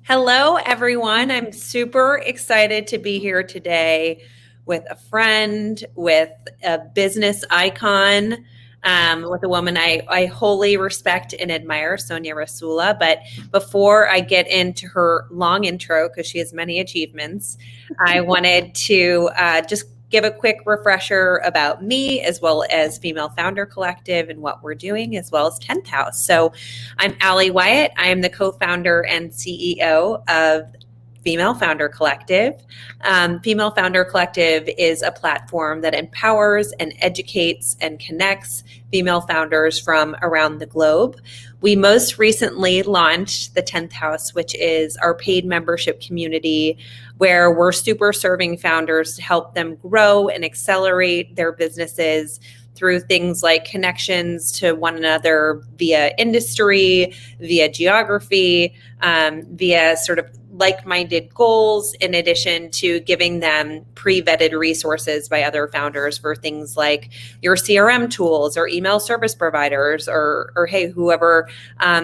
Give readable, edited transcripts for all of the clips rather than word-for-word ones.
Hello, everyone. I'm super excited to be here today with a friend, with a business icon, with a woman I wholly respect and admire, Sonja Rasula. But before I get into her long intro, because she has many achievements, I wanted to just give a quick refresher about me as well as Female Founder Collective and what we're doing, as well as 10th House. So I'm Allie Wyatt. I am the co-founder and CEO of Female Founder Collective. Female Founder Collective is a platform that empowers and educates and connects female founders from around the globe. We most recently launched the 10th House, which is our paid membership community where we're super serving founders to help them grow and accelerate their businesses through things like connections to one another via industry, via geography, via sort of like-minded goals, in addition to giving them pre-vetted resources by other founders for things like your CRM tools or email service providers or hey, whoever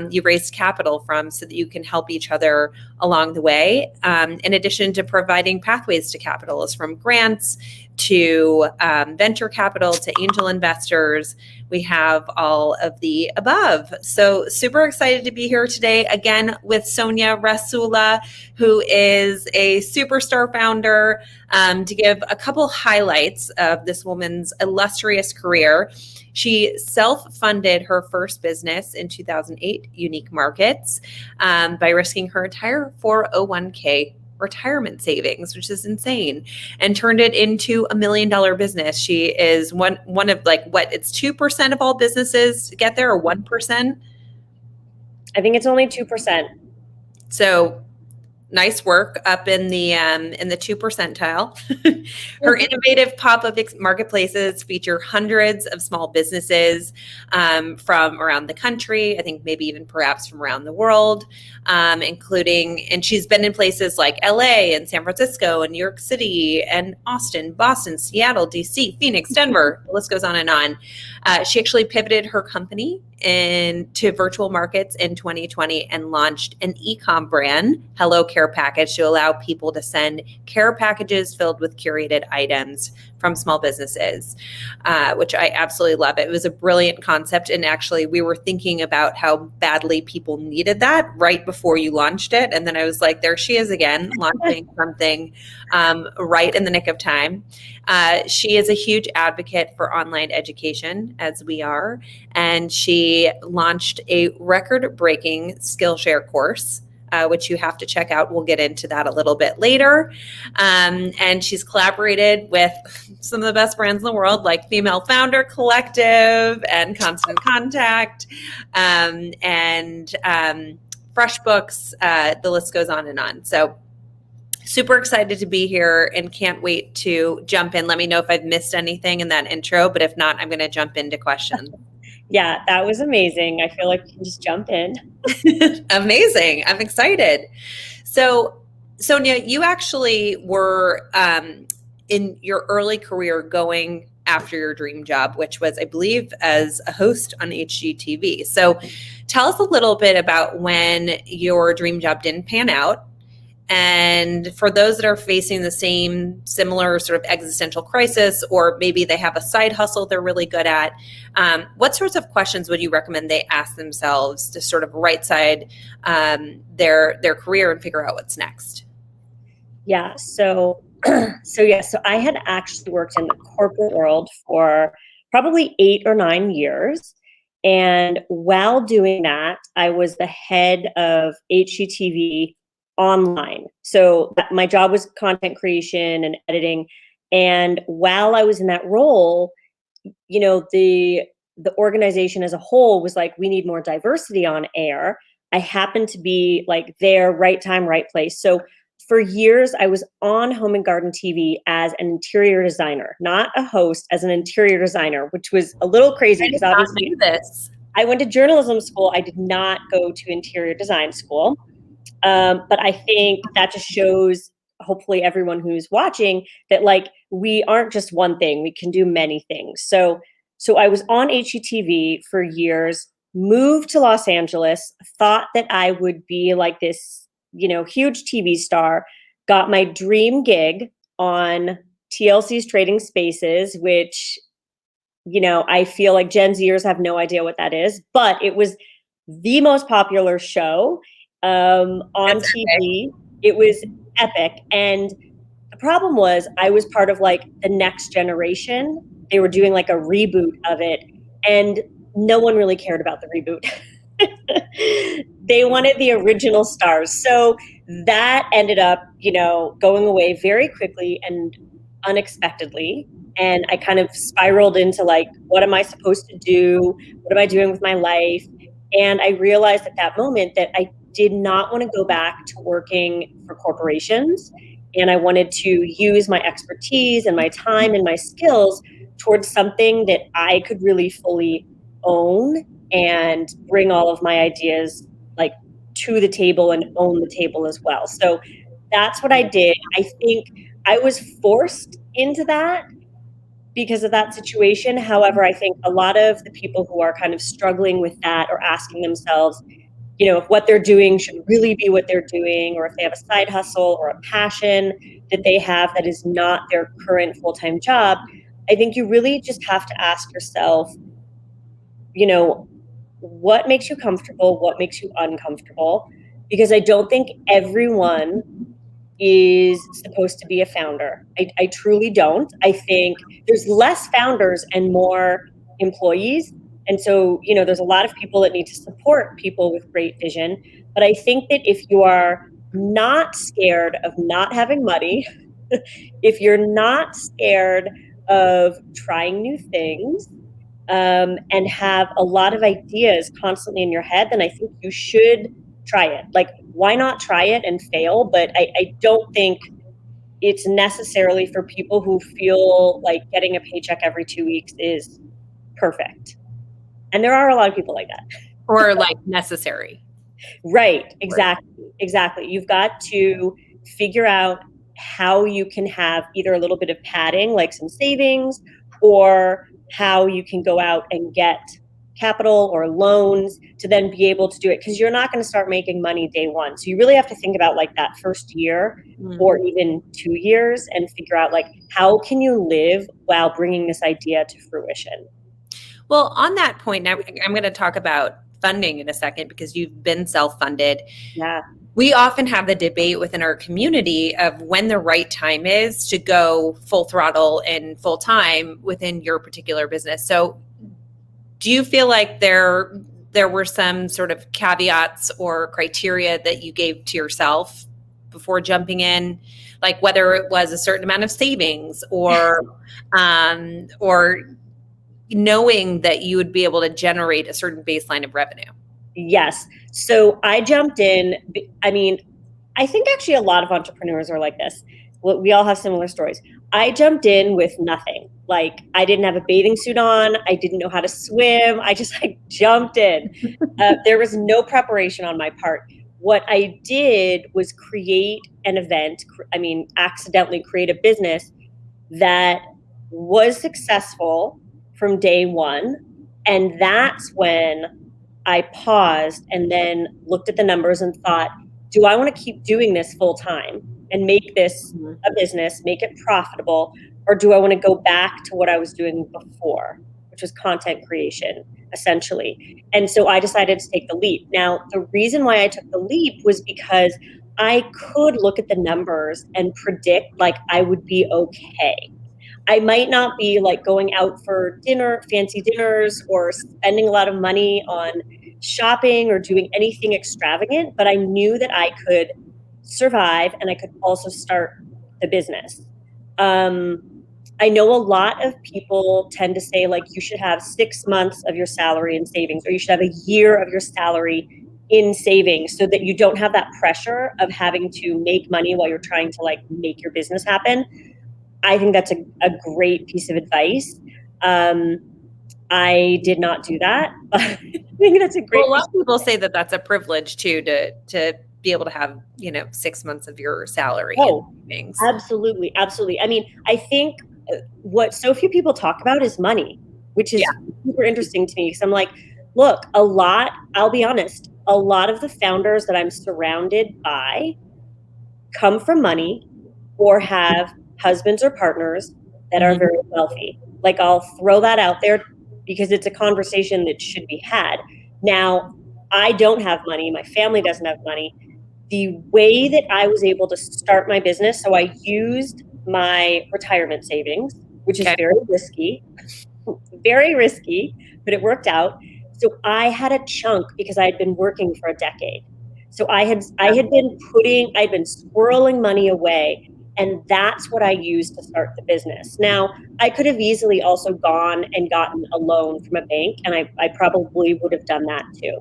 you raised capital from, so that you can help each other along the way, in addition to providing pathways to capital, from grants to venture capital to angel investors. We have all of the above. So super excited to be here today again with Sonja Rasula, who is a superstar founder, to give a couple highlights of this woman's illustrious career. She self-funded her first business in 2008, Unique Markets, by risking her entire 401k retirement savings, which is insane, and turned it into $1 million business. She is one of it's 2% of all businesses get there, or 1%. I think it's only 2%. So nice work up in the 2 percentile. Her innovative pop-up marketplaces feature hundreds of small businesses from around the country, I think maybe even perhaps from around the world, including, and she's been in places like LA and San Francisco and New York City and Austin, Boston, Seattle, DC, Phoenix, Denver. The list goes on and on. She actually pivoted her company into virtual markets in 2020 and launched an e-com brand, Hello Care Package, to allow people to send care packages filled with curated items from small businesses, which I absolutely love. It was a brilliant concept. And actually, we were thinking about how badly people needed that right before you launched it. And then I was like, there she is again, launching something right in the nick of time. She is a huge advocate for online education, as we are. And she launched a record-breaking Skillshare course, which you have to check out. We'll get into that a little bit later. And she's collaborated with some of the best brands in the world, like Female Founder Collective and Constant Contact, and FreshBooks. The list goes on and on. So super excited to be here and can't wait to jump in. Let me know if I've missed anything in that intro, but if not, I'm going to jump into questions. Yeah, that was amazing. I feel like we can just jump in. Amazing. I'm excited. So, Sonja, you actually were in your early career going after your dream job, which was, I believe, as a host on HGTV. So tell us a little bit about when your dream job didn't pan out. And for those that are facing the similar sort of existential crisis, or maybe they have a side hustle they're really good at, what sorts of questions would you recommend they ask themselves to sort of right side their career and figure out what's next? Yeah. So I had actually worked in the corporate world for probably 8 or 9 years. And while doing that, I was the head of HGTV online. So my job was content creation and editing. And while I was in that role, the organization as a whole was like, we need more diversity on air. I happened to be like there, right time, right place. So for years, I was on Home and Garden TV as an interior designer, not a host, as an interior designer, which was a little crazy because obviously I went to journalism school. I did not go to interior design school. But I think that just shows, hopefully, everyone who's watching that like we aren't just one thing. We can do many things. So I was on HGTV for years, moved to Los Angeles, thought that I would be like this huge TV star, got my dream gig on TLC's Trading Spaces, which, I feel like Gen Zers have no idea what that is, but it was the most popular show on That's TV. It was epic. And the problem was I was part of like the next generation. They were doing like a reboot of it, and no one really cared about the reboot. They wanted the original stars. So that ended up, going away very quickly and unexpectedly. And I kind of spiraled into like, what am I supposed to do? What am I doing with my life? And I realized at that moment that I did not want to go back to working for corporations. And I wanted to use my expertise and my time and my skills towards something that I could really fully own and bring all of my ideas like to the table and own the table as well. So that's what I did. I think I was forced into that because of that situation. However, I think a lot of the people who are kind of struggling with that are asking themselves, if what they're doing should really be what they're doing, or if they have a side hustle or a passion that they have that is not their current full-time job. I think you really just have to ask yourself, what makes you comfortable, what makes you uncomfortable, because I don't think everyone is supposed to be a founder. I truly don't. I think there's less founders and more employees. And so, there's a lot of people that need to support people with great vision. But I think that if you are not scared of not having money, if you're not scared of trying new things, and have a lot of ideas constantly in your head, then I think you should try it. Like, why not try it and fail? But I don't think it's necessarily for people who feel like getting a paycheck every 2 weeks is perfect. And there are a lot of people like that. or like necessary. Right. Exactly. You've got to figure out how you can have either a little bit of padding, like some savings, or how you can go out and get capital or loans to then be able to do it, because you're not going to start making money day one. So you really have to think about like that first year or even 2 years and figure out like, how can you live while bringing this idea to fruition? Well, on that point, now I'm going to talk about funding in a second because you've been self-funded. Yeah. We often have the debate within our community of when the right time is to go full throttle and full time within your particular business. So do you feel like there were some sort of caveats or criteria that you gave to yourself before jumping in, like whether it was a certain amount of savings or knowing that you would be able to generate a certain baseline of revenue? Yes. So I jumped in. I mean, I think actually a lot of entrepreneurs are like this. We all have similar stories. I jumped in with nothing. Like, I didn't have a bathing suit on. I didn't know how to swim. I just jumped in. There was no preparation on my part. What I did was create an event. Accidentally create a business that was successful from day one. And that's when I paused and then looked at the numbers and thought, do I want to keep doing this full time and make this a business, make it profitable? Or do I want to go back to what I was doing before, which was content creation, essentially? And so I decided to take the leap. Now, the reason why I took the leap was because I could look at the numbers and predict like I would be okay. I might not be like going out for dinner, fancy dinners, or spending a lot of money on shopping or doing anything extravagant, but I knew that I could survive and I could also start the business. I know a lot of people tend to say like you should have 6 months of your salary in savings, or you should have a year of your salary in savings, so that you don't have that pressure of having to make money while you're trying to like make your business happen. I think that's a great piece of advice. I did not do that, but I think that's a great. Well, a lot of people say that that's a privilege too, to be able to have 6 months of your salary. Oh, in savings. absolutely. I mean, I think what so few people talk about is money, which is super interesting to me, because I'm like, look, I'll be honest, a lot of the founders that I'm surrounded by come from money or have husbands or partners that are Mhm. very wealthy. Like, I'll throw that out there because it's a conversation that should be had. Now, I don't have money. My family doesn't have money. The way that I was able to start my business, so I used my retirement savings, which is Okay. very risky, but it worked out. So I had a chunk because I had been working for a decade. So I'd been squirreling money away, and that's what I used to start the business. Now, I could have easily also gone and gotten a loan from a bank, and I probably would have done that too.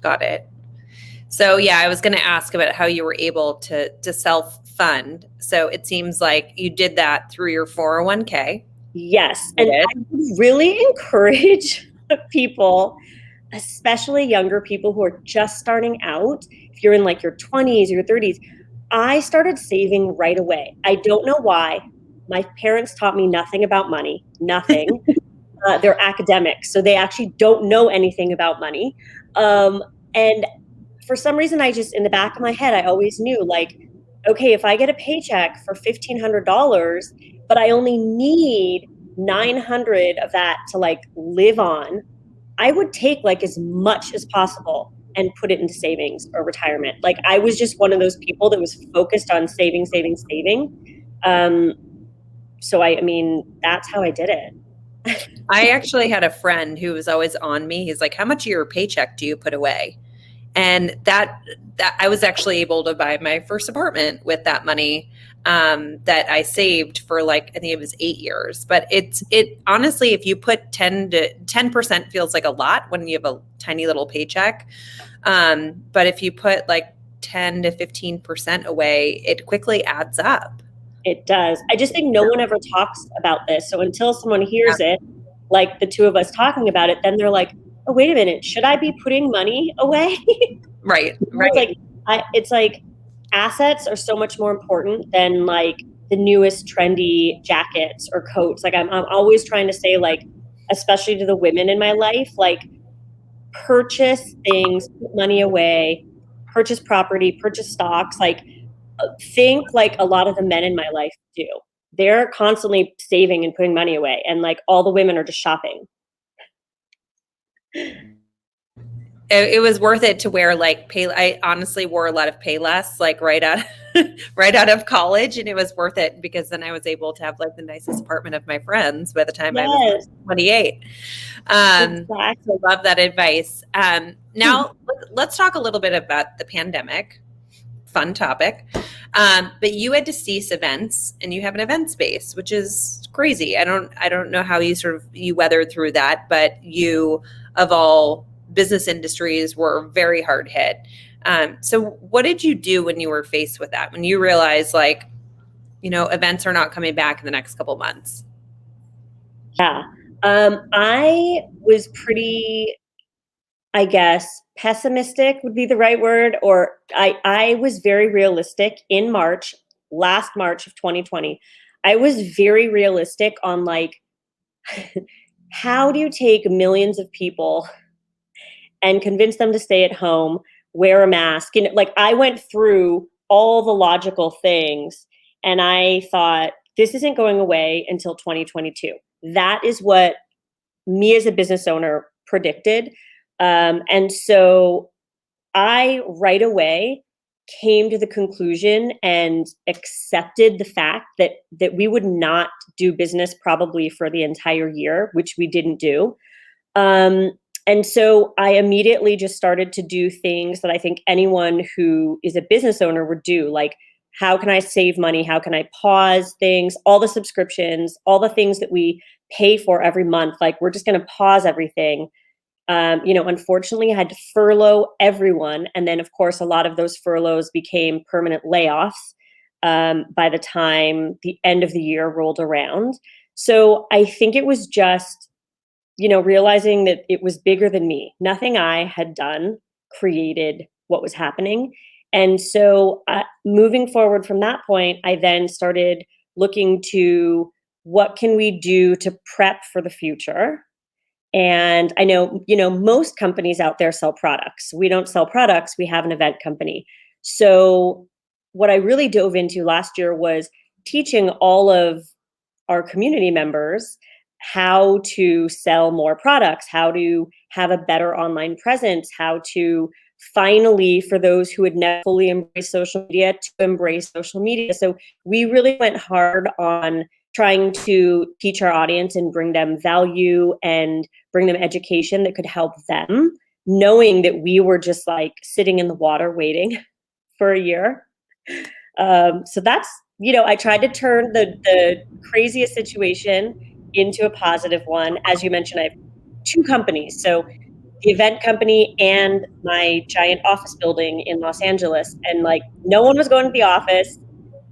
Got it. So yeah, I was going to ask about how you were able to self fund. So it seems like you did that through your 401k. Yes, You and did. I would really encourage people, especially younger people who are just starting out. If you're in like your 20s or your 30s, I started saving right away. I don't know why. My parents taught me nothing about money, nothing. They're academics, so they actually don't know anything about money. And for some reason, I just, in the back of my head, I always knew, like, okay, if I get a paycheck for $1,500, but I only need 900 of that to like live on, I would take like as much as possible and put it into savings or retirement. Like, I was just one of those people that was focused on saving, saving, saving. Um, so I mean, that's how I did it. I actually had a friend who was always on me. He's like, "How much of your paycheck do you put away?" And that I was actually able to buy my first apartment with that money that I saved for, like, I think it was 8 years. But it honestly, if you put 10% feels like a lot when you have a tiny little paycheck. But if you put like 10 to 15% away, it quickly adds up. It does. I just think no one ever talks about this. So until someone Yeah. hears it, like the two of us talking about it, then they're like, "Oh, wait a minute, should I be putting money away?" Right, It's right. like it's like assets are so much more important than like the newest trendy jackets or coats. Like, I'm always trying to say, like, especially to the women in my life, like, purchase things, put money away, purchase property, purchase stocks. Like, think like a lot of the men in my life do. They're constantly saving and putting money away, and like all the women are just shopping. It was worth it to wear like pay. I honestly wore a lot of Payless like right out right out of college, and it was worth it because then I was able to have like the nicest apartment of my friends by the time I was Yes, 28. exactly. So love that advice. Now let's talk a little bit about the pandemic. Fun topic. But you had to cease events, and you have an event space, which is crazy. I don't know how you weathered through that, but you, of all business industries, were very hard hit. So what did you do when you were faced with that? When you realized, like, events are not coming back in the next couple months? Yeah. I was pretty, I guess, pessimistic would be the right word, or I was very realistic in March, last March of 2020. I was very realistic on like, how do you take millions of people and convince them to stay at home, wear a mask? And like, I went through all the logical things, and I thought, this isn't going away until 2022. That is what me as a business owner predicted. And so I right away came to the conclusion and accepted the fact that we would not do business probably for the entire year, which we didn't do. Um, and so I immediately just started to do things that I think anyone who is a business owner would do, like, how can I save money? How can I pause things? All the subscriptions, all the things that we pay for every month, like, we're just going to pause everything. Unfortunately, I had to furlough everyone. And then, of course, a lot of those furloughs became permanent layoffs by the time the end of the year rolled around. So I think it was just, realizing that it was bigger than me. Nothing I had done created what was happening. And so, moving forward from that point, I then started looking to what can we do to prep for the future. And I know, most companies out there sell products. We don't sell products, we have an event company. So what I really dove into last year was teaching all of our community members how to sell more products, how to have a better online presence, how to finally, for those who had never fully embraced social media, to embrace social media. So we really went hard on trying to teach our audience and bring them value and bring them education that could help them, knowing that we were just like sitting in the water waiting for a year. So that's, I tried to turn the craziest situation into a positive one. As you mentioned, I have two companies. So the event company and my giant office building in Los Angeles. And like no one was going to the office,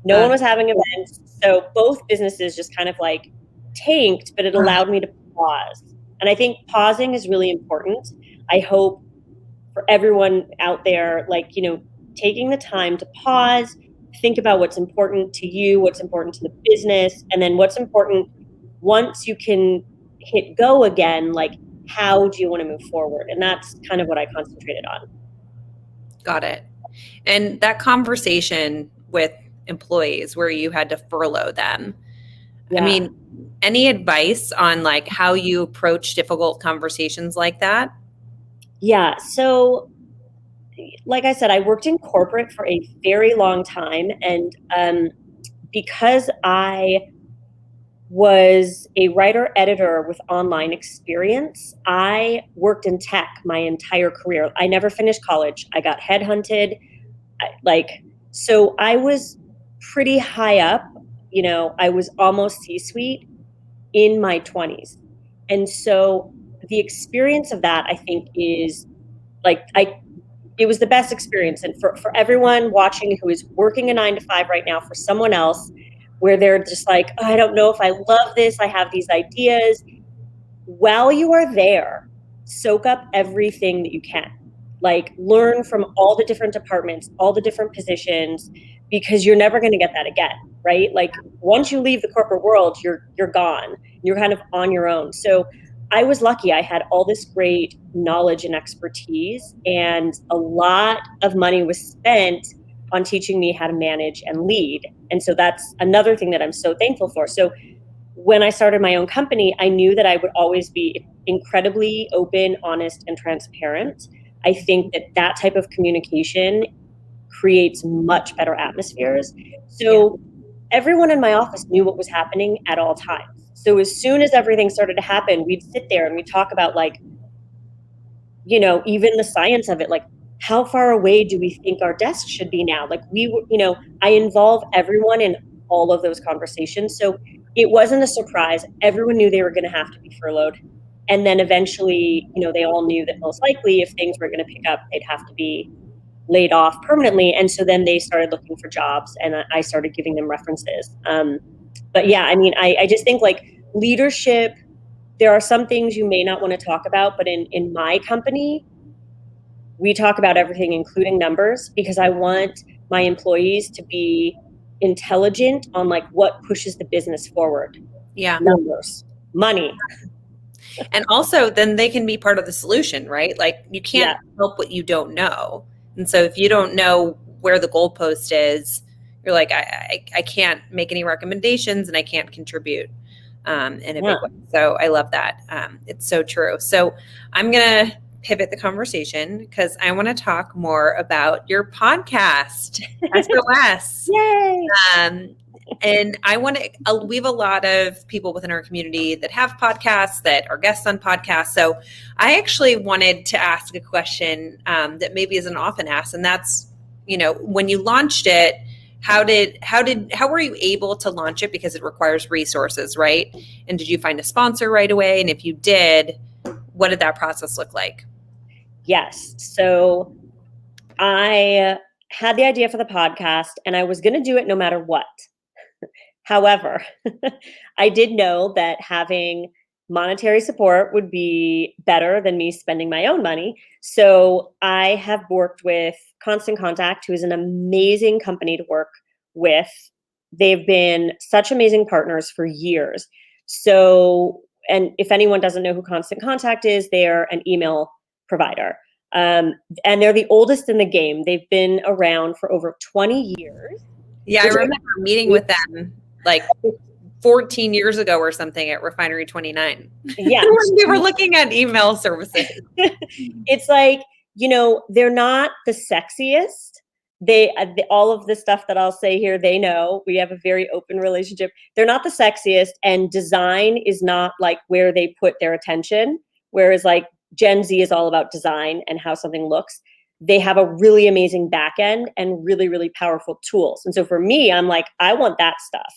no one Uh, was having events. So both businesses just kind of like tanked, but it allowed me to pause. And I think pausing is really important. I hope for everyone out there, like, taking the time to pause, think about what's important to you, what's important to the business, and then what's important once you can hit go again, like, how do you want to move forward? And that's kind of what I concentrated on. got it. And that conversation with employees where you had to furlough them, I Yeah. mean, any advice on like how you approach difficult conversations like that? Yeah. So, like I said, I worked in corporate for a very long time. And because I was a writer editor with online experience. I worked in tech my entire career. I never finished college. I got headhunted. Like, so I was pretty high up. I was almost C suite in my 20s. And so the experience of that, I think, is like, it was the best experience. And for everyone watching who is working a 9 to 5 right now for someone else, where they're just like, oh, I don't know if I love this. I have these ideas. While you are there, soak up everything that you can. Like, learn from all the different departments, all the different positions, because you're never going to get that again, right? Like, once you leave the corporate world, you're gone. You're kind of on your own. So I was lucky. I had all this great knowledge and expertise, and a lot of money was spent on teaching me how to manage and lead. And so that's another thing that I'm so thankful for. So when I started my own company, I knew that I would always be incredibly open, honest, and transparent. I think that that type of communication creates much better atmospheres. Yeah. So everyone in my office knew what was happening at all times. So as soon as everything started to happen, we'd sit there and we'd talk about, like, even the science of it, like, how far away do we think our desk should be now? Like, I involve everyone in all of those conversations. So it wasn't a surprise. Everyone knew they were going to have to be furloughed. And then eventually, they all knew that most likely if things were going to pick up, they'd have to be laid off permanently. And so then they started looking for jobs and I started giving them references. But yeah, I mean, I just think, like, leadership, there are some things you may not want to talk about, but in my company, we talk about everything, including numbers, because I want my employees to be intelligent on, like, what pushes the business forward. Yeah. Numbers, money. And also, then they can be part of the solution, right? Like, you Yeah. can't help what you don't know. And so, if you don't know where the goalpost is, you're like, I can't make any recommendations and I can't contribute in a Yeah. big way. So, I love that. It's so true. So, I'm going to pivot the conversation because I want to talk more about your podcast, SOS. Yay. And I want to, we have a lot of people within our community that have podcasts, that are guests on podcasts. So I actually wanted to ask a question that maybe isn't often asked. And that's, when you launched it, how were you able to launch it? Because it requires resources, right? And did you find a sponsor right away? And if you did, what did that process look like? Yes. So I had the idea for the podcast and I was going to do it no matter what. However, I did know that having monetary support would be better than me spending my own money. So I have worked with Constant Contact, who is an amazing company to work with. They've been such amazing partners for years. So and if anyone doesn't know who Constant Contact is, they're an email provider. And they're the oldest in the game. They've been around for over 20 years. Yeah, I remember meeting with them like 14 years ago or something at Refinery 29. Yeah. When we were looking at email services. It's like, they're not the sexiest. They all of the stuff that I'll say here, they know. We have a very open relationship. They're not the sexiest, and design is not like where they put their attention. Whereas like Gen Z is all about design and how something looks. They have a really amazing back end and really, really powerful tools. And so for me, I'm like, I want that stuff.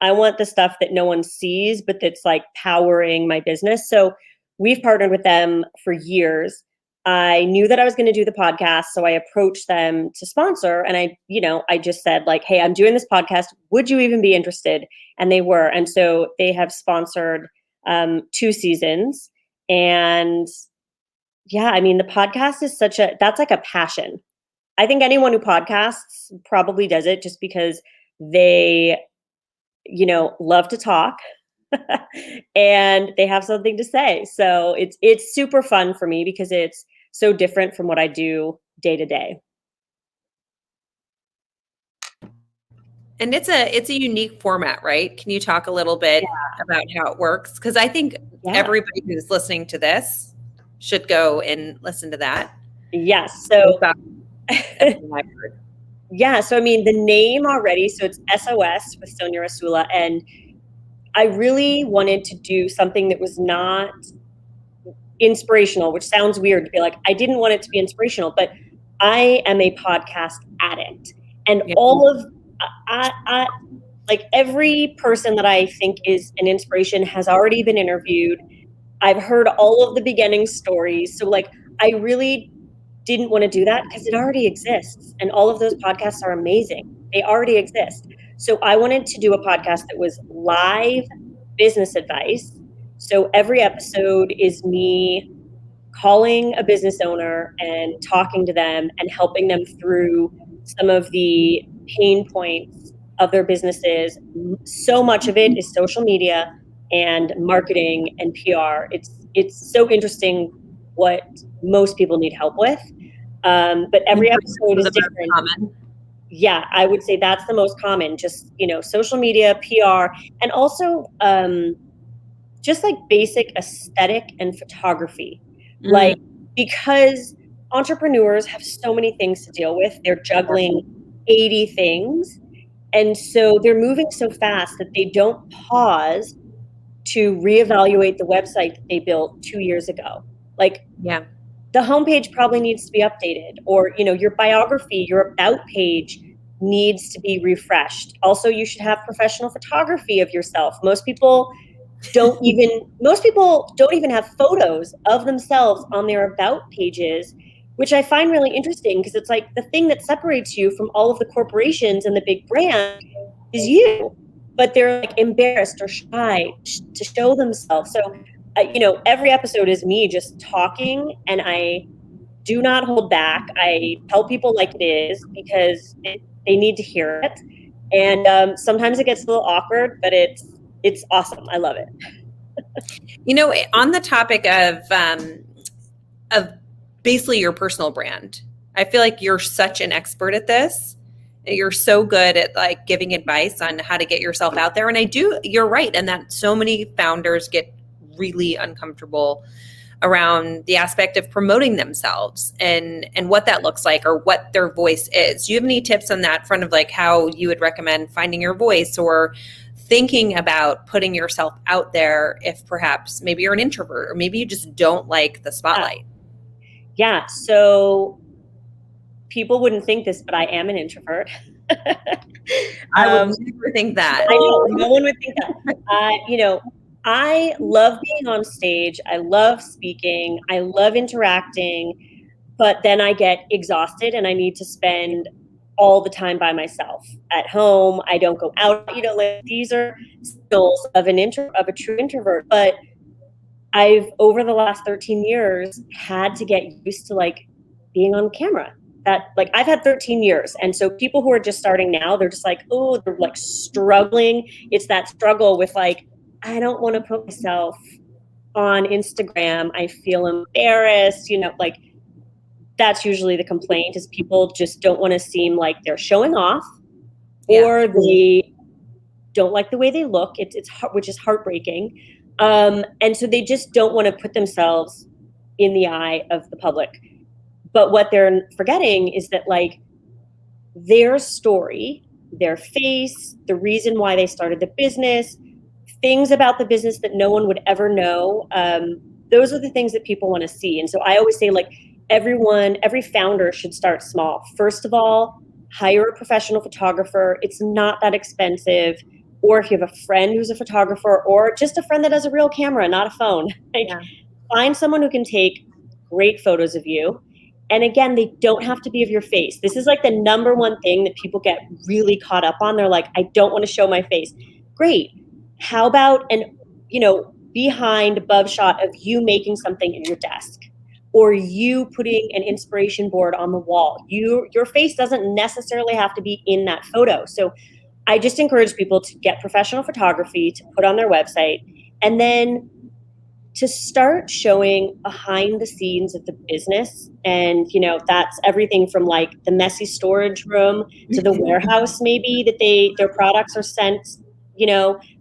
I want the stuff that no one sees, but that's like powering my business. So we've partnered with them for years. I knew that I was going to do the podcast, so I approached them to sponsor, and I just said like, "Hey, I'm doing this podcast. Would you even be interested?" And they were, and so they have sponsored 2 seasons. And yeah, I mean, the podcast is that's like a passion. I think anyone who podcasts probably does it just because they, love to talk. And they have something to say. So it's super fun for me because it's so different from what I do day to day. And it's a unique format, right? Can you talk a little bit about how it works? Because I think everybody who's listening to this should go and listen to that. Yes. So yeah. So I mean, the name already. So it's SOS with Sonja Rasula, and I really wanted to do something that was not inspirational, which sounds weird to be like, I didn't want it to be inspirational, but I am a podcast addict. And all of, I like every person that I think is an inspiration has already been interviewed. I've heard all of the beginning stories. So like, I really didn't want to do that because it already exists. And all of those podcasts are amazing. They already exist. So I wanted to do a podcast that was live business advice. So every episode is me calling a business owner and talking to them and helping them through some of the pain points of their businesses. So much of it is social media and marketing and PR. It's so interesting what most people need help with. But every episode is different. Common. Yeah, I would say that's the most common, just, social media, PR, and also just like basic aesthetic and photography. Like, because entrepreneurs have so many things to deal with, they're juggling 80 things. And so they're moving so fast that they don't pause to reevaluate the website that they built 2 years ago. Like, the homepage probably needs to be updated, or, your biography, your about page needs to be refreshed. Also, you should have professional photography of yourself. Most people don't even have photos of themselves on their about pages, which I find really interesting because it's like the thing that separates you from all of the corporations and the big brands is you, but they're like embarrassed or shy to show themselves. So, every episode is me just talking, and I do not hold back. I tell people like it is because they need to hear it. And sometimes it gets a little awkward, but it's awesome. I love it. On the topic of basically your personal brand, I feel like you're such an expert at this. You're so good at like giving advice on how to get yourself out there. And you're right. And that so many founders get really uncomfortable around the aspect of promoting themselves and what that looks like or what their voice is. Do you have any tips on that front of like how you would recommend finding your voice or thinking about putting yourself out there if perhaps maybe you're an introvert or maybe you just don't like the spotlight? Yeah. So people wouldn't think this, but I am an introvert. I would never think that. I know, no one would think that. I love being on stage. I love speaking. I love interacting, but then I get exhausted and I need to spend all the time by myself at home. I don't go out, like these are skills of a true introvert, but I've over the last 13 years had to get used to like being on camera. That like I've had 13 years. And so people who are just starting now, they're just like, they're like struggling. It's that struggle with like, I don't want to put myself on Instagram, I feel embarrassed, like that's usually the complaint is people just don't want to seem like they're showing off Yeah. or they don't like the way they look. Which is heartbreaking. And so they just don't want to put themselves in the eye of the public. But what they're forgetting is that like their story, their face, the reason why they started the business, things about the business that no one would ever know. Those are the things that people want to see. And so I always say, like, every founder should start small. First of all, hire a professional photographer. It's not that expensive. Or if you have a friend who's a photographer, or just a friend that has a real camera, not a phone, like find someone who can take great photos of you. And again, they don't have to be of your face. This is like the number one thing that people get really caught up on. They're like, I don't want to show my face. Great. How about behind above shot of you making something in your desk or you putting an inspiration board on the wall? Your face doesn't necessarily have to be in that photo. So I just encourage people to get professional photography to put on their website and then to start showing behind the scenes of the business. And, that's everything from like the messy storage room to the warehouse, maybe that their products are sent,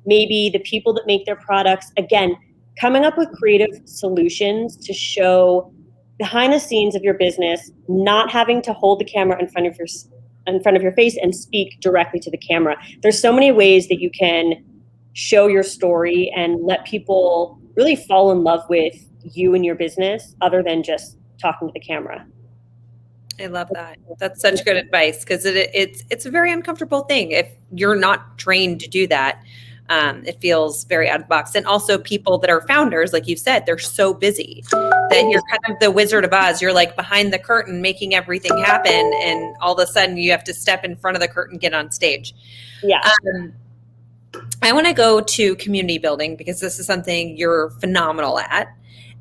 maybe the people that make their products, again, coming up with creative solutions to show behind the scenes of your business, not having to hold the camera in front of your face and speak directly to the camera. There's so many ways that you can show your story and let people really fall in love with you and your business other than just talking to the camera. I love that. That's such good advice because it's a very uncomfortable thing. If you're not trained to do that, it feels very out of the box. And also people that are founders, like you said, they're so busy that you're kind of the Wizard of Oz. You're like behind the curtain making everything happen. And all of a sudden you have to step in front of the curtain, get on stage. Yeah. I want to go to community building because this is something you're phenomenal at.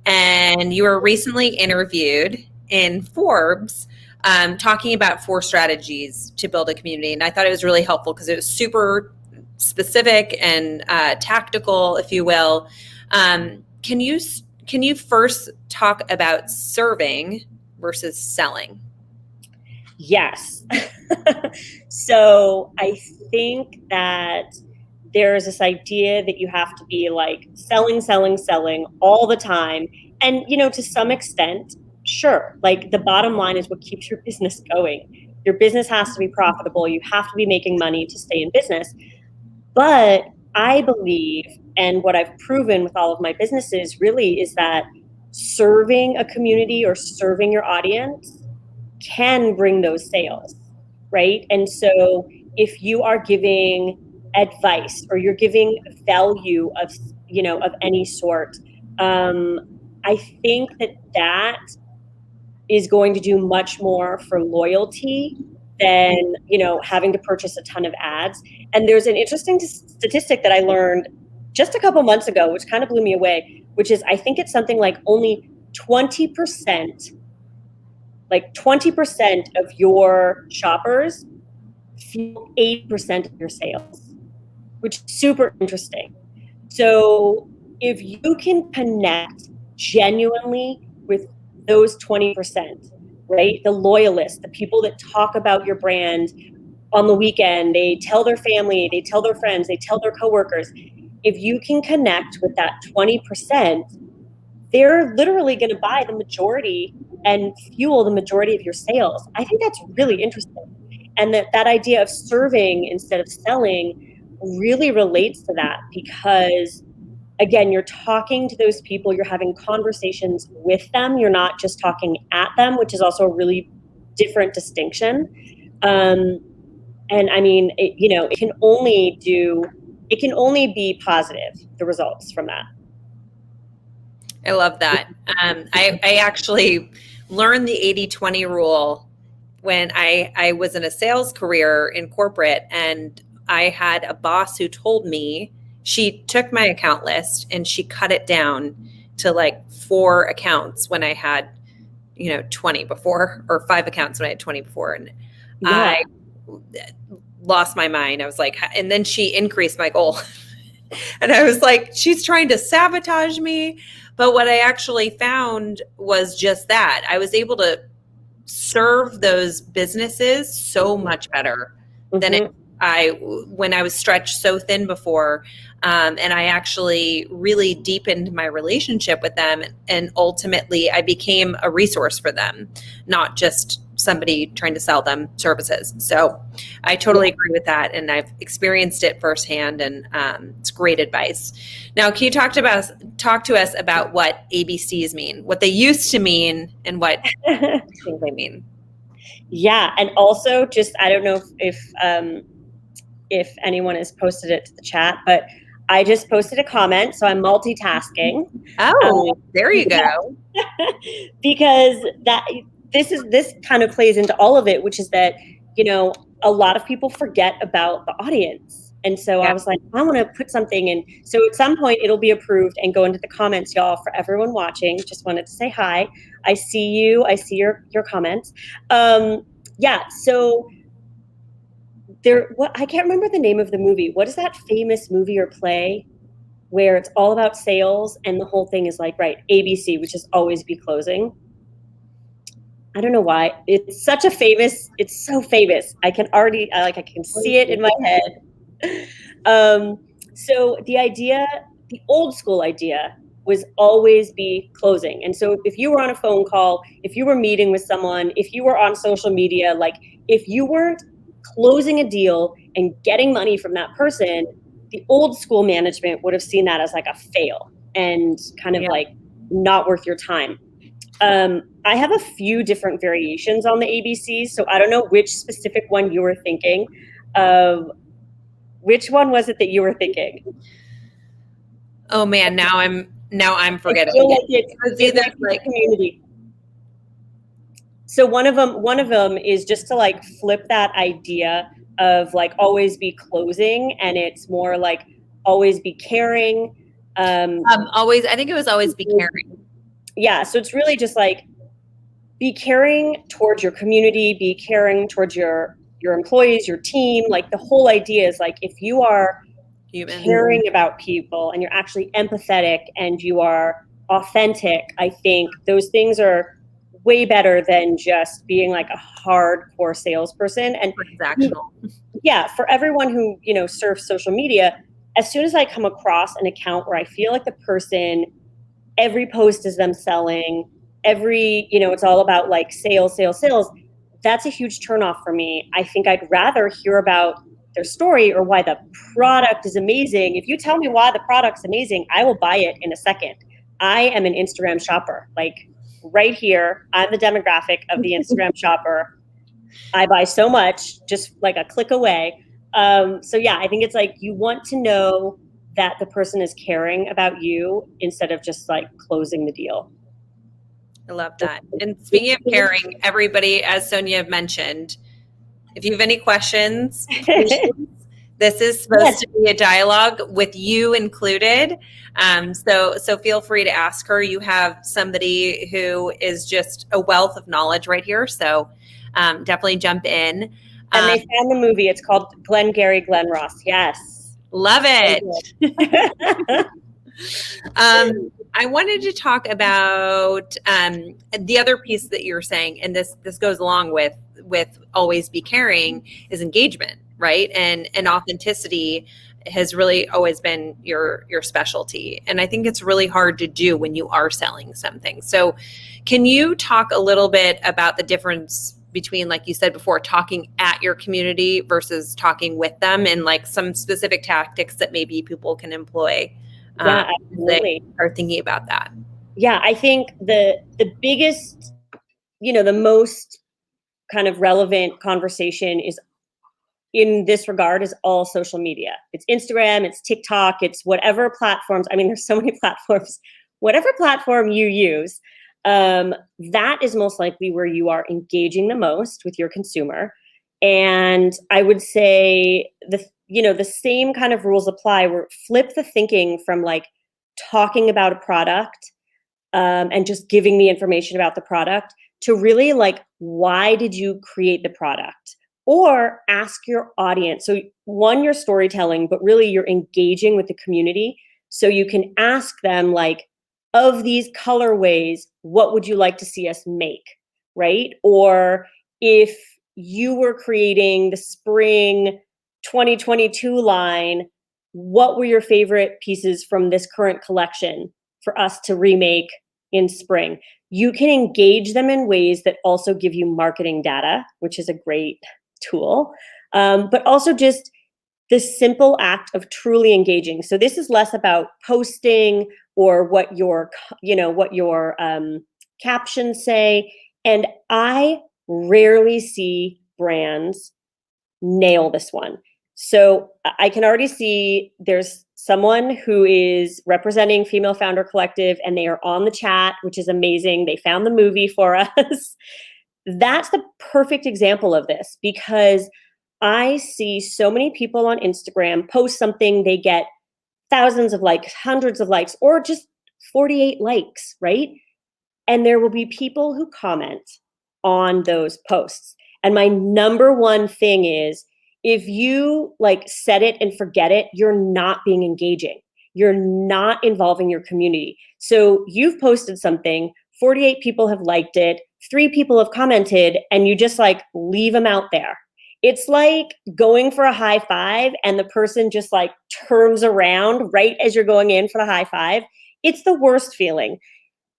And you were recently interviewed in Forbes talking about 4 strategies to build a community. And I thought it was really helpful because it was super specific and tactical, if you will. Can you first talk about serving versus selling? Yes. So I think that there's this idea that you have to be like selling all the time. And, to some extent, sure, like the bottom line is what keeps your business going. Your business has to be profitable. You have to be making money to stay in business. But I believe, and what I've proven with all of my businesses really is that serving a community or serving your audience can bring those sales, right? And so if you are giving advice or you're giving value of any sort, I think that is going to do much more for loyalty than having to purchase a ton of ads. And there's an interesting statistic that I learned just a couple months ago, which kind of blew me away, which is I think it's something like only 20%, of your shoppers fuel 80% of your sales, which is super interesting. So if you can connect genuinely with those 20%, right? The loyalists, the people that talk about your brand on the weekend, they tell their family, they tell their friends, they tell their coworkers. If you can connect with that 20%, they're literally going to buy the majority and fuel the majority of your sales. I think that's really interesting. And that idea of serving instead of selling really relates to that because, again, you're talking to those people, you're having conversations with them, you're not just talking at them, which is also a really different distinction. And I mean, it can only be positive, the results from that. I love that. I actually learned the 80-20 rule when I was in a sales career in corporate, and I had a boss who told me she took my account list and she cut it down to like 4 accounts when I had 20 before, or 5 accounts when I had 20 before. And I lost my mind. I was like, and then she increased my goal. And I was like, she's trying to sabotage me. But what I actually found was just that I was able to serve those businesses so much better than Mm-hmm. when I was stretched so thin before. And I actually really deepened my relationship with them. And ultimately, I became a resource for them, not just somebody trying to sell them services. So I totally agree with that. And I've experienced it firsthand. And it's great advice. Now, can you talk to us about what ABCs mean, what they used to mean, and what I think they mean? Yeah, and also just I don't know if anyone has posted it to the chat, but I just posted a comment, so I'm multitasking. Oh, there you Yeah, go. because this kind of plays into all of it, which is that a lot of people forget about the audience, and so I Yeah. was like, I want to put something in. So at some point, it'll be approved and go into the comments, y'all. For everyone watching, just wanted to say hi. I see you. I see your comments. Yeah. So what I can't remember the name of the movie. What is that famous movie or play where it's all about sales and the whole thing is like, right, ABC, which is always be closing. I don't know why. It's so famous. I can already I can see it in my head. So the old school idea was always be closing. And so if you were on a phone call, if you were meeting with someone, if you were on social media, like if you weren't closing a deal and getting money from that person, the old school management would have seen that as like a fail and kind of Yeah. like not worth your time. I have a few different variations on the ABCs, so I don't know which specific one you were thinking of. Which one was it that you were thinking? Oh man, now I'm I forgetting feel like it. It's it either might be the like community. So one of them is just to like flip that idea of like always be closing, and it's more like always be caring. always. I think it was always be caring. Yeah, so it's really just like be caring towards your community, be caring towards your employees, your team. Like the whole idea is like if you are Human. caring about people and you're actually empathetic and you are authentic, I think those things are way better than just being like a hardcore salesperson. And Transactional. yeah, for everyone who surfs social media, as soon as I come across an account where I feel like the person, every post is them selling, it's all about like sales, sales, sales, that's a huge turnoff for me. I think I'd rather hear about their story or why the product is amazing. If you tell me why the product's amazing, I will buy it in a second. I am an Instagram shopper. Like right here, I'm the demographic of the Instagram shopper. I buy so much just like a click away. So yeah, I think it's like you want to know that the person is caring about you instead of just like closing the deal. I love that. And speaking of caring, everybody, as Sonja mentioned, if you have any questions, please. This is supposed Yes. to be a dialogue with you included. So feel free to ask her. You have somebody who is just a wealth of knowledge right here. So definitely jump in. And they found the movie. It's called Glengarry Glen Ross. Yes. Love So it. I wanted to talk about the other piece that you're saying, and this goes along with always be caring, is engagement, right? And authenticity has really always been your specialty, and I think it's really hard to do when you are selling something. So, can you talk a little bit about the difference between, like you said before, talking at your community versus talking with them, and like some specific tactics that maybe people can employ? yeah, They absolutely. are thinking about that. Yeah, I think the biggest, the most kind of relevant conversation is in this regard is all social media. It's Instagram, it's TikTok, it's whatever platforms. I mean, there's so many platforms. Whatever platform you use, that is most likely where you are engaging the most with your consumer. And I would say the same kind of rules apply. Where flip the thinking from like talking about a product and just giving the information about the product to really like, why did you create the product? Or ask your audience. So, one, you're storytelling, but really you're engaging with the community. So, you can ask them, like, of these colorways, what would you like to see us make, right? Or if you were creating the spring 2022 line, what were your favorite pieces from this current collection for us to remake in spring? You can engage them in ways that also give you marketing data, which is a great tool, but also just the simple act of truly engaging. So this is less about posting or what your, what your captions say. And I rarely see brands nail this one. So I can already see there's someone who is representing Female Founder Collective and they are on the chat, which is amazing. They found the movie for us. That's the perfect example of this because I see so many people on Instagram post something, they get thousands of likes, hundreds of likes, or just 48 likes, right? And there will be people who comment on those posts. And my number one thing is if you like set it and forget it, you're not being engaging. You're not involving your community. So you've posted something, 48 people have liked it, 3 people have commented, and you just like leave them out there. It's like going for a high five and the person just like turns around right as you're going in for the high five. It's the worst feeling.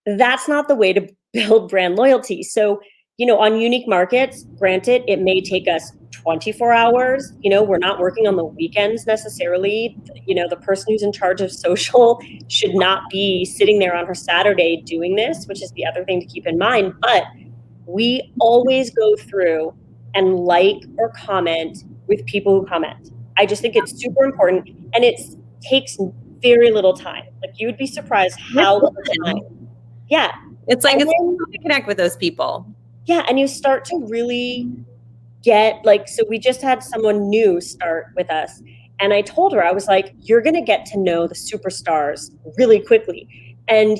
That's not the way to build brand loyalty. So, on unique markets, granted, it may take us 24 hours. We're not working on the weekends necessarily. The person who's in charge of social should not be sitting there on her Saturday doing this, which is the other thing to keep in mind. But we always go through and like or comment with people who comment. I just think it's super important and it takes very little time. Like you would be surprised how little time. Yeah. It's like, it's to connect with those people. Yeah. And you start to really get so we just had someone new start with us. And I told her, I was like, you're going to get to know the superstars really quickly. And,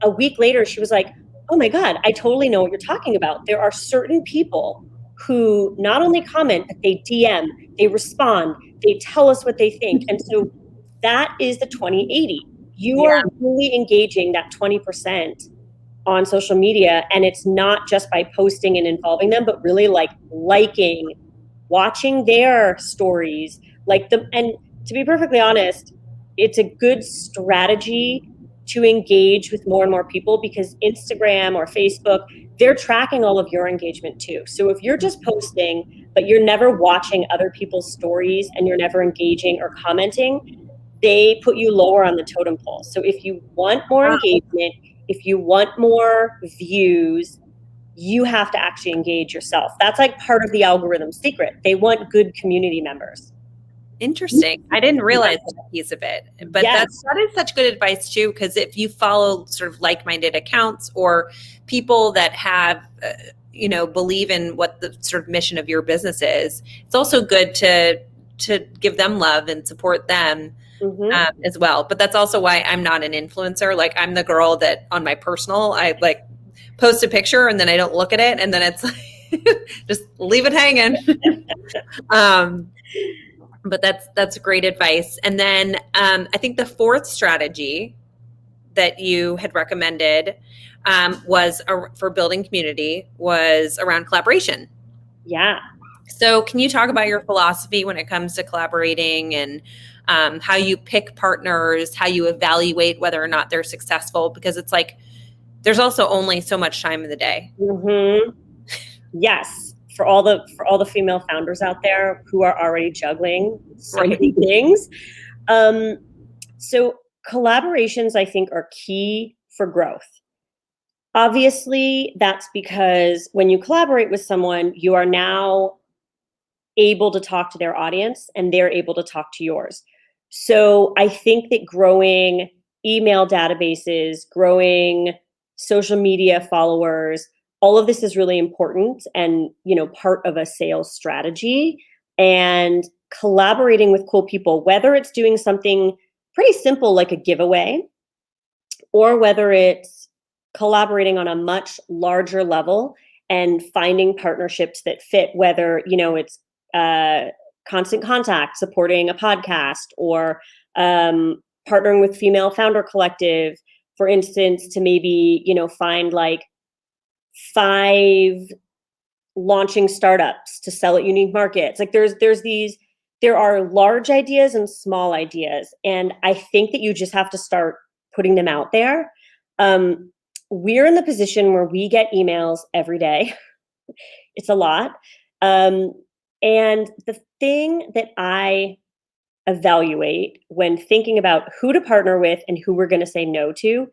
a week later, she was like, oh my God, I totally know what you're talking about. There are certain people who not only comment, but they DM, they respond, they tell us what they think. And so that is the 2080. You are really engaging that 20% on social media, and it's not just by posting and involving them, but really like liking, watching their stories, and to be perfectly honest, it's a good strategy to engage with more and more people because Instagram or Facebook, they're tracking all of your engagement too. So if you're just posting, but you're never watching other people's stories and you're never engaging or commenting, they put you lower on the totem pole. So if you want more engagement, if you want more views, you have to actually engage yourself. That's like part of the algorithm secret. They want good community members. Interesting. I didn't realize that piece of it, but that is such good advice too. Because if you follow sort of like-minded accounts or people that have, believe in what the sort of mission of your business is, it's also good to give them love and support them as well. But that's also why I'm not an influencer. Like I'm the girl that on my personal, I like post a picture and then I don't look at it, and then it's like just leave it hanging. But that's great advice. And then I think the fourth strategy that you had recommended was for building community was around collaboration. Yeah. So can you talk about your philosophy when it comes to collaborating and how you pick partners, how you evaluate whether or not they're successful? Because it's like there's also only so much time in the day. Mm-hmm. Yes. For all the female founders out there who are already juggling so many things. So collaborations, I think, are key for growth. Obviously, that's because when you collaborate with someone, you are now able to talk to their audience and they're able to talk to yours. So I think that growing email databases, growing social media followers, all of this is really important and, part of a sales strategy. And collaborating with cool people, whether it's doing something pretty simple like a giveaway, or whether it's collaborating on a much larger level and finding partnerships that fit, whether, it's Constant Contact supporting a podcast or partnering with Female Founder Collective for instance, to maybe, find like 5 launching startups to sell at unique markets. Like there are large ideas and small ideas. And I think that you just have to start putting them out there. We're in the position where we get emails every day. It's a lot. And the thing that I evaluate when thinking about who to partner with and who we're going to say no to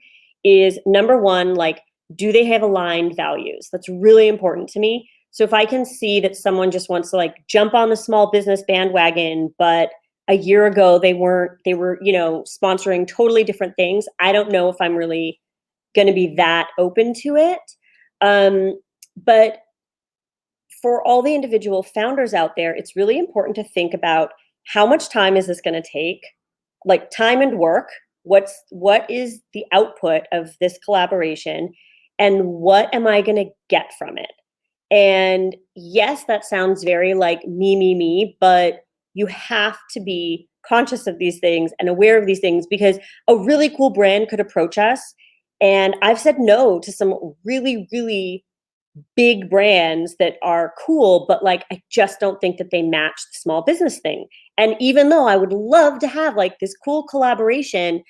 is, number one, like, do they have aligned values? That's really important to me. So if I can see that someone just wants to like jump on the small business bandwagon, but a year ago they were, sponsoring totally different things, I don't know if I'm really going to be that open to it. But for all the individual founders out there, it's really important to think about, how much time is this going to take? Like, time and work. What is the output of this collaboration? And what am I going to get from it? And yes, that sounds very like me, but you have to be conscious of these things and aware of these things, because a really cool brand could approach us. And I've said no to some really, really big brands that are cool, but like, I just don't think that they match the small business thing. And even though I would love to have like this cool collaboration,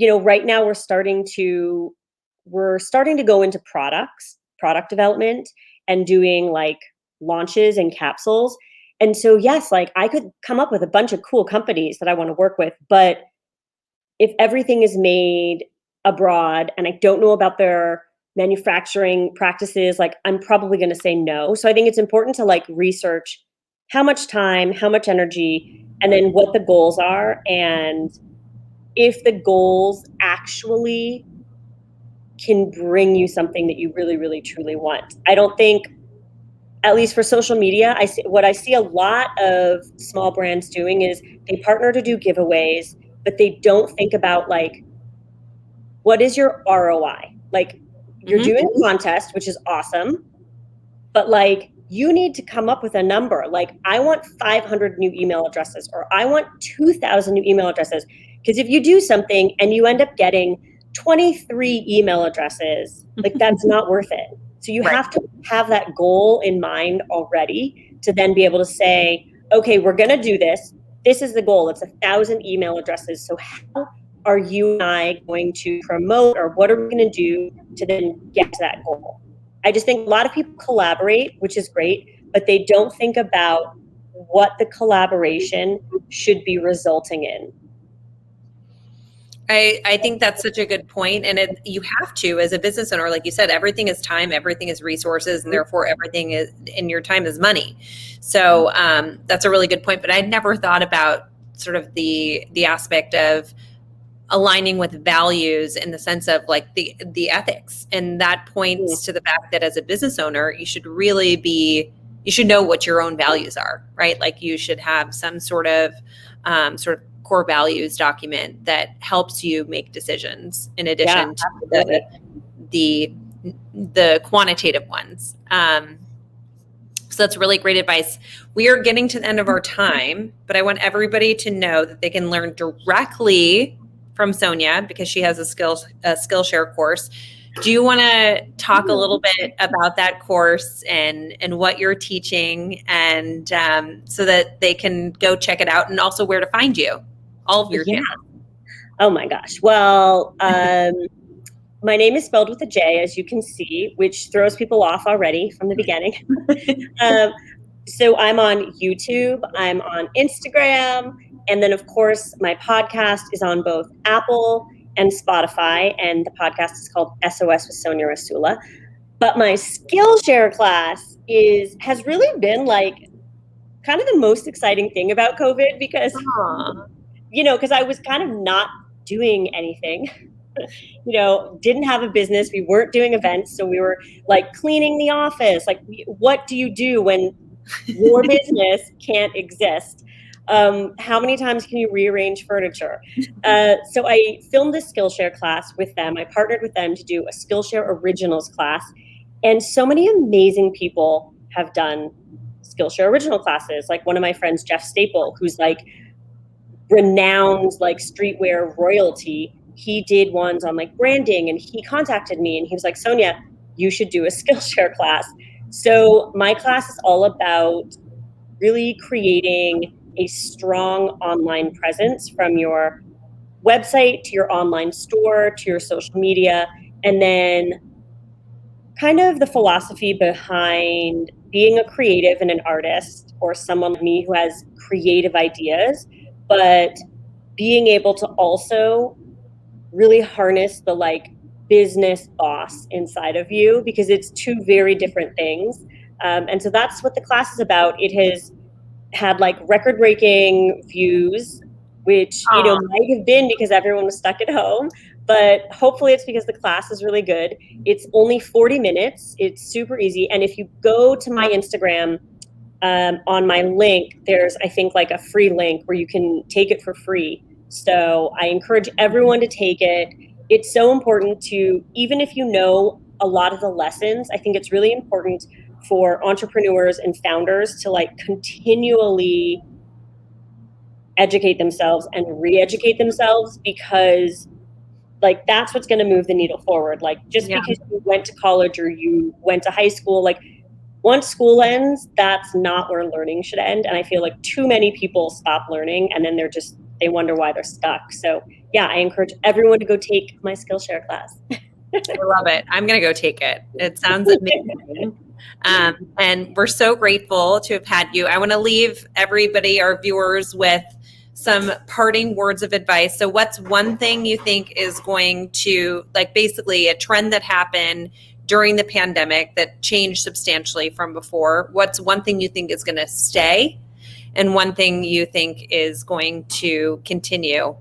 right now we're starting to go into product development, and doing like launches and capsules. And so, yes, like, I could come up with a bunch of cool companies that I want to work with, but if everything is made abroad and I don't know about their manufacturing practices, like, I'm probably going to say no. So I think it's important to like research how much time, how much energy, and then what the goals are. And if the goals actually can bring you something that you really, really, truly want. I don't think, at least for social media, what I see a lot of small brands doing is they partner to do giveaways, but they don't think about like, what is your ROI? Like, you're doing a contest, which is awesome, but like, you need to come up with a number. Like, I want 500 new email addresses, or I want 2,000 new email addresses. Because if you do something and you end up getting 23 email addresses, like, that's not worth it. So you have to have that goal in mind already, to then be able to say, okay, we're going to do this. This is the goal. It's 1,000 email addresses. So how are you and I going to promote, or what are we going to do to then get to that goal? I just think a lot of people collaborate, which is great, but they don't think about what the collaboration should be resulting in. I think that's such a good point. And you have to, as a business owner, like you said, everything is time, everything is resources, and therefore everything is in your time is money. So that's a really good point. But I'd never thought about sort of the aspect of aligning with values, in the sense of like the ethics. And that points to the fact that as a business owner, you should know what your own values are, right? Like, you should have some sort of core values document that helps you make decisions, in addition to the quantitative ones. So that's really great advice. We are getting to the end of our time, but I want everybody to know that they can learn directly from Sonja, because she has a Skillshare course. Do you want to talk a little bit about that course and what you're teaching, and so that they can go check it out, and also where to find you, all of your channels? Oh my gosh. Well, my name is spelled with a J, as you can see, which throws people off already from the beginning. So I'm on YouTube, I'm on Instagram, and then of course my podcast is on both Apple and Spotify, and the podcast is called SOS with Sonja Rasula. But my Skillshare class has really been like kind of the most exciting thing about COVID, because because I was kind of not doing anything. Didn't have a business. We weren't doing events. So we were like cleaning the office. Like, what do you do when your business can't exist? How many times can you rearrange furniture? So I filmed a Skillshare class with them. I partnered with them to do a Skillshare Originals class. And so many amazing people have done Skillshare Original classes. Like, one of my friends, Jeff Staple, who's like renowned like streetwear royalty. he did ones on like branding, and he contacted me and he was like, Sonja, you should do a Skillshare class. So my class is all about really creating a strong online presence from your website to your online store to your social media, and then kind of the philosophy behind being a creative and an artist, or someone like me who has creative ideas, but being able to also really harness the like business boss inside of you, because it's two very different things. And so that's what the class is about. It has had like record breaking views, which, you know, might have been because everyone was stuck at home, but hopefully it's because the class is really good. It's only 40 minutes. It's super easy. And if you go to my Instagram, on my link, there's, I think, like a free link where you can take it for free. So I encourage everyone to take it. It's so important to, even if you know a lot of the lessons, I think it's really important for entrepreneurs and founders to like continually educate themselves and re-educate themselves, because like that's what's going to move the needle forward. Like just because you went to college or you went to high school, like once school ends, that's not where learning should end. And I feel like too many people stop learning and then they wonder why they're stuck. So yeah, I encourage everyone to go take my Skillshare class. I love it. I'm going to go take it. It sounds amazing. And we're so grateful to have had you. I want to leave everybody, our viewers, with some parting words of advice. So what's one thing you think is going to, like, basically a trend that happened during the pandemic that changed substantially from before? What's one thing you think is going to stay, and one thing you think is going to continue,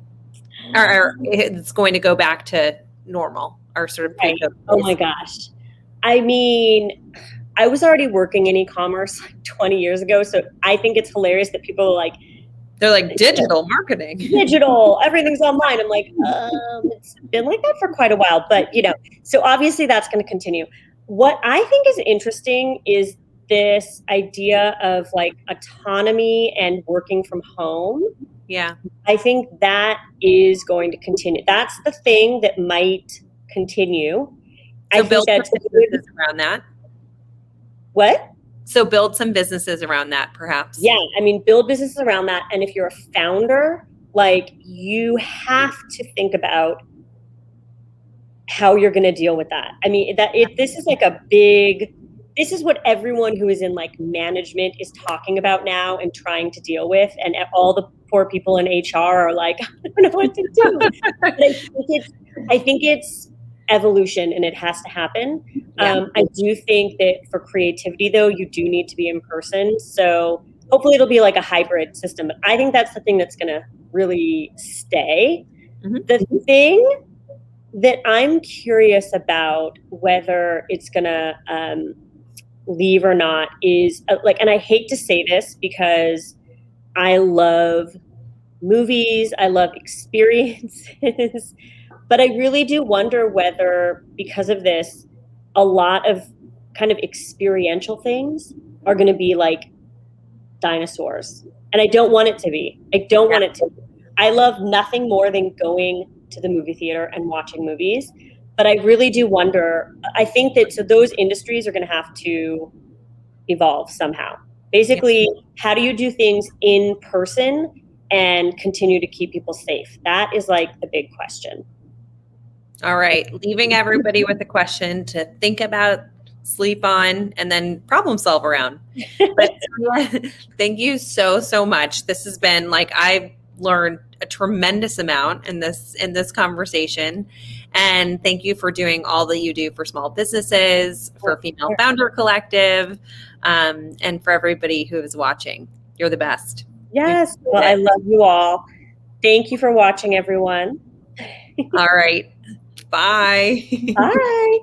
or it's going to go back to normal, or sort of pre-COVID? Oh my gosh. I mean, I was already working in e-commerce like 20 years ago. So I think it's hilarious that people are like, they're like, digital marketing. Digital, everything's online. I'm like, it's been like that for quite a while, but you know, so obviously that's going to continue. What I think is interesting is this idea of like autonomy and working from home. Yeah. I think that is going to continue. That's the thing that might continue. So build some businesses around that. What? So build some businesses around that, perhaps. Yeah, I mean, build businesses around that. And if you're a founder, like you have to think about how you're going to deal with that. I mean, this is like this is what everyone who is in like management is talking about now and trying to deal with. And all the poor people in HR are like, I don't know what to do. But I think it's evolution, and it has to happen. Yeah. I do think that for creativity, though, you do need to be in person. So hopefully it'll be like a hybrid system. But I think that's the thing that's going to really stay. Mm-hmm. The thing that I'm curious about whether it's going to leave or not is like, and I hate to say this because I love movies, I love experiences, but I really do wonder whether, because of this, a lot of kind of experiential things are going to be like dinosaurs. And I don't want it to be. I don't want it to be. I love nothing more than going to the movie theater and watching movies. But I really do wonder, I think that so those industries are going to have to evolve somehow. Basically, how do you do things in person and continue to keep people safe? That is like the big question. All right. Leaving everybody with a question to think about, sleep on, and then problem solve around. But thank you so much. This has been like, I've learned a tremendous amount in this conversation. And thank you for doing all that you do for small businesses, for Female Founder Collective, and for everybody who is watching. You're the best. Yes. Well, I love you all. Thank you for watching, everyone. All right. Bye. Bye.